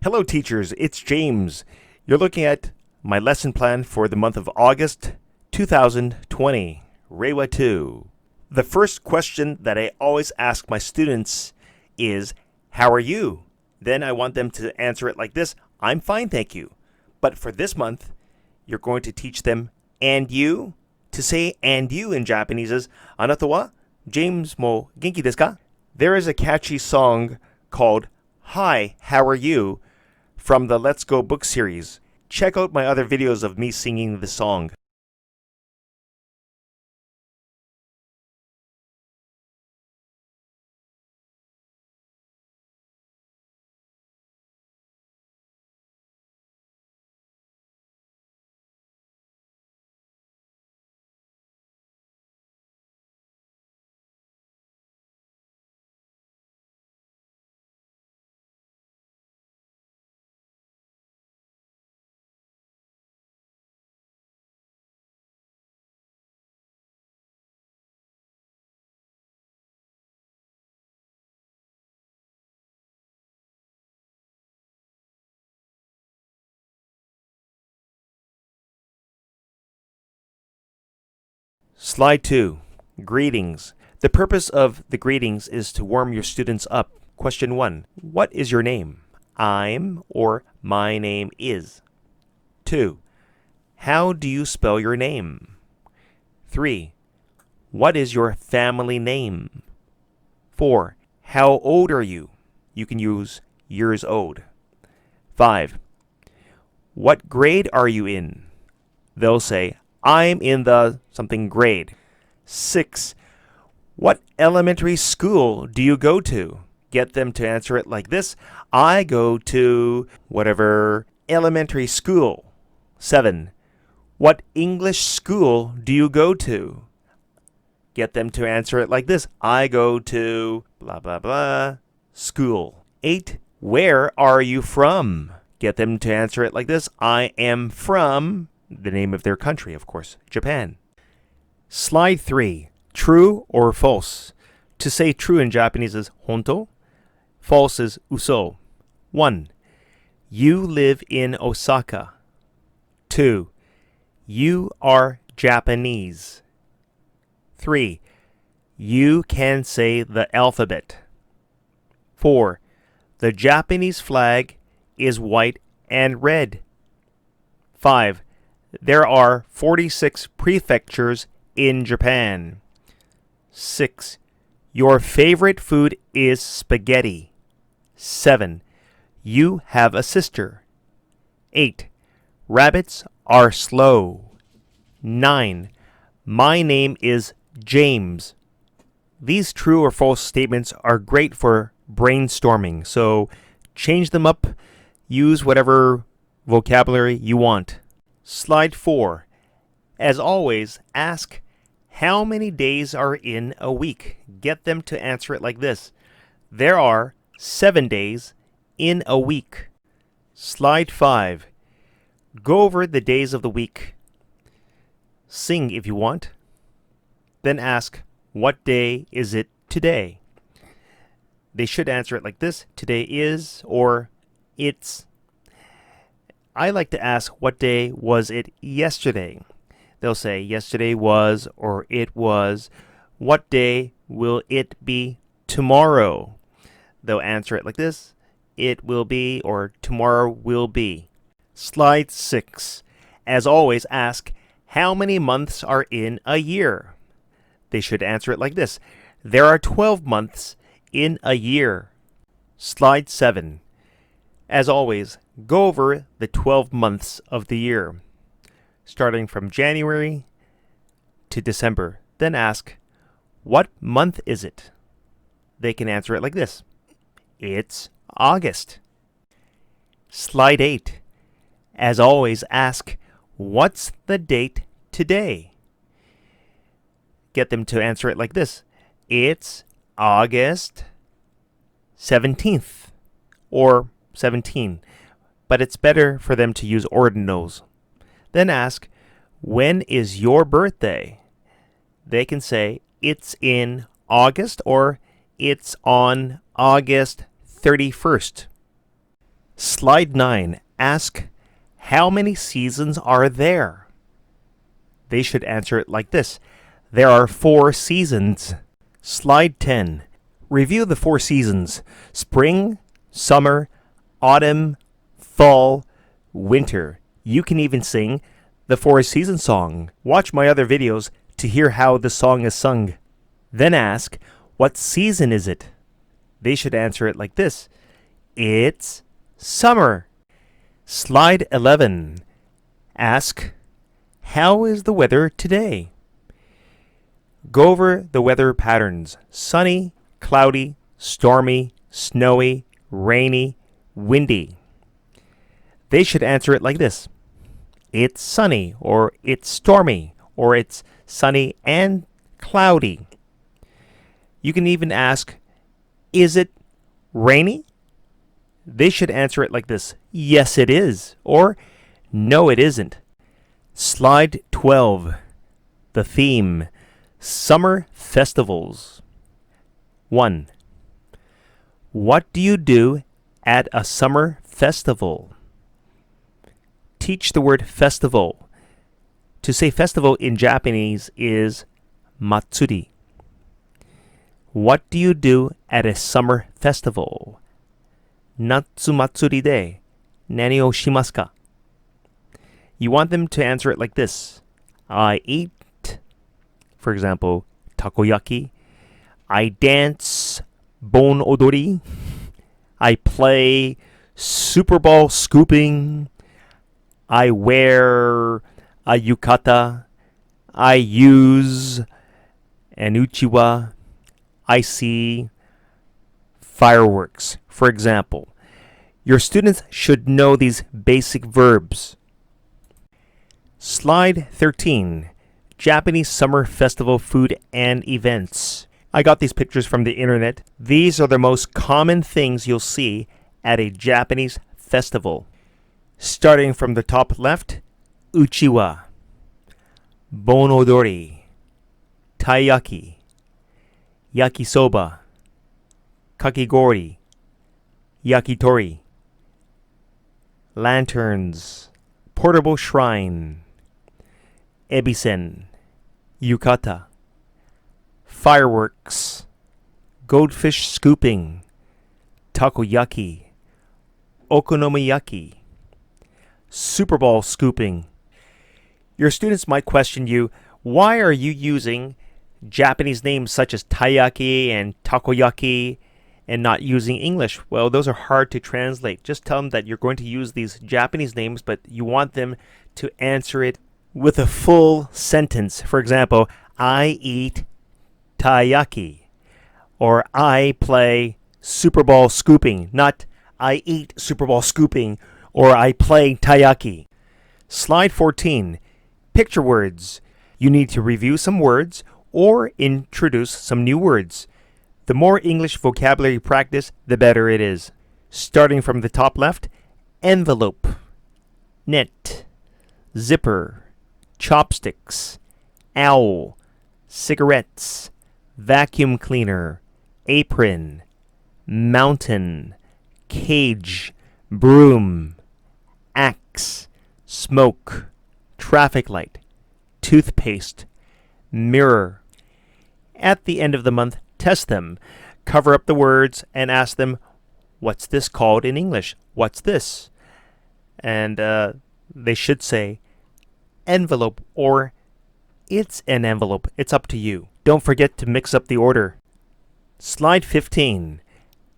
Hello teachers, it's James. You're looking at my lesson plan for the month of August 2020, Reiwa 2. The first question that I always ask my students is, how are you? Then I want them to answer it like this, I'm fine, thank you. But for this month, you're going to teach them and you. To say and you in Japanese is, Anata wa James mo genki desu ka? There is a catchy song called Hi, How Are You? From the Let's Go book series. Check out my other videos of me singing the song. Slide 2. Greetings. The purpose of the greetings is to warm your students up. Question 1. What is your name? I'm or my name is. 2. How do you spell your name? 3. What is your family name? 4. How old are you? You can use years old. 5. What grade are you in? They'll say, I'm in the something grade. 6. What elementary school do you go to? Get them to answer it like this. I go to whatever elementary school. 7. What English school do you go to? Get them to answer it like this. I go to blah, blah, blah school. 8. Where are you from? Get them to answer it like this. I am from the name of their country, of course, Japan. Slide 3. True or false? To say true in Japanese is honto. False is uso. 1. You live in Osaka. 2. You are Japanese. 3. You can say the alphabet. 4. The Japanese flag is white and red. 5. There are 46 prefectures in Japan. 6. Your favorite food is spaghetti. 7. You have a sister. 8. Rabbits are slow. 9. My name is James. These true or false statements are great for brainstorming, so change them up. Use whatever vocabulary you want. Slide 4. As always, ask, how many days are in a week? Get them to answer it like this. There are 7 days in a week. Slide 5. Go over the days of the week. Sing if you want. Then ask, what day is it today? They should answer it like this. Today is, or it's. I like to ask, what day was it yesterday? They'll say, yesterday was, or it was. What day will it be tomorrow? They'll answer it like this. It will be, or tomorrow will be. Slide 6. As always, ask, how many months are in a year? They should answer it like this. There are 12 months in a year. Slide 7. As always, go over the 12 months of the year, starting from January to December. Then ask, what month is it? They can answer it like this. It's August. Slide 8. As always, ask, what's the date today? Get them to answer it like this. It's August 17th, or 17. But it's better for them to use ordinals. Then ask, when is your birthday? They can say, it's in August, or it's on August 31st. Slide 9. Ask, how many seasons are there? They should answer it like this. There are 4 seasons. Slide 10. Review the 4 seasons. Spring, summer, autumn, fall, winter. You can even sing the 4 season song. Watch my other videos to hear how the song is sung. Then ask, what season is it? They should answer it like this. It's summer. Slide 11. Ask, how is the weather today? Go over the weather patterns. Sunny, cloudy, stormy, snowy, rainy, windy. They should answer it like this. It's sunny, or it's stormy, or it's sunny and cloudy. You can even ask, is it rainy? They should answer it like this. Yes, it is. Or, no, it isn't. Slide 12. The theme. Summer festivals. 1. What do you do at a summer festival? Teach the word festival. To say festival in Japanese is matsuri. What do you do at a summer festival? Natsu matsuri de nani o shimasu ka? You want them to answer it like this. I eat, for example, takoyaki. I dance, bon odori. I play Super Bowl scooping. I wear a yukata. I use an uchiwa. I see fireworks. For example, your students should know these basic verbs. Slide 13. Japanese Summer Festival Food and Events. I got these pictures from the internet. These are the most common things you'll see at a Japanese festival. Starting from the top left, uchiwa, bon odori, taiyaki, yakisoba, kakigori, yakitori, lanterns, portable shrine, ebisen, yukata, fireworks, goldfish scooping, takoyaki, okonomiyaki, Super Bowl scooping. Your students might question you, why are you using Japanese names such as taiyaki and takoyaki and not using English? Well, those are hard to translate. Just tell them that you're going to use these Japanese names, but you want them to answer it with a full sentence. For example, I eat taiyaki, or I play Super Bowl scooping, not I eat Super Bowl scooping, or I play taiyaki. Slide 14. Picture words. You need to review some words or introduce some new words. The more English vocabulary you practice, the better it is. Starting from the top left, envelope, net, zipper, chopsticks, owl, cigarettes, vacuum cleaner, apron, mountain, cage, broom, axe, smoke, traffic light, toothpaste, mirror. At the end of the month, test them. Cover up the words and ask them, what's this called in English? What's this? And they should say envelope or it's an envelope. It's up to you. Don't forget to mix up the order. Slide 15.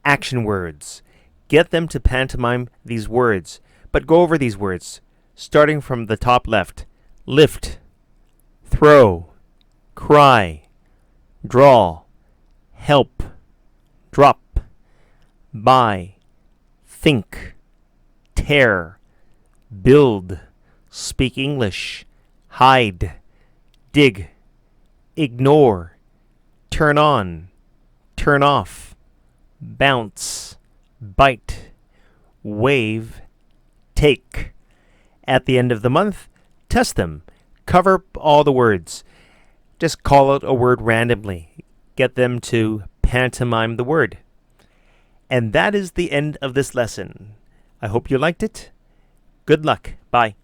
Action words. Get them to pantomime these words, but go over these words, starting from the top left. Lift, throw, cry, draw, help, drop, buy, think, tear, build, speak English, hide, dig, ignore, turn on, turn off, bounce, bite, wave, take. At the end of the month, test them. Cover up all the words. Just call out a word randomly. Get them to pantomime the word. And that is the end of this lesson. I hope you liked it. Good luck. Bye.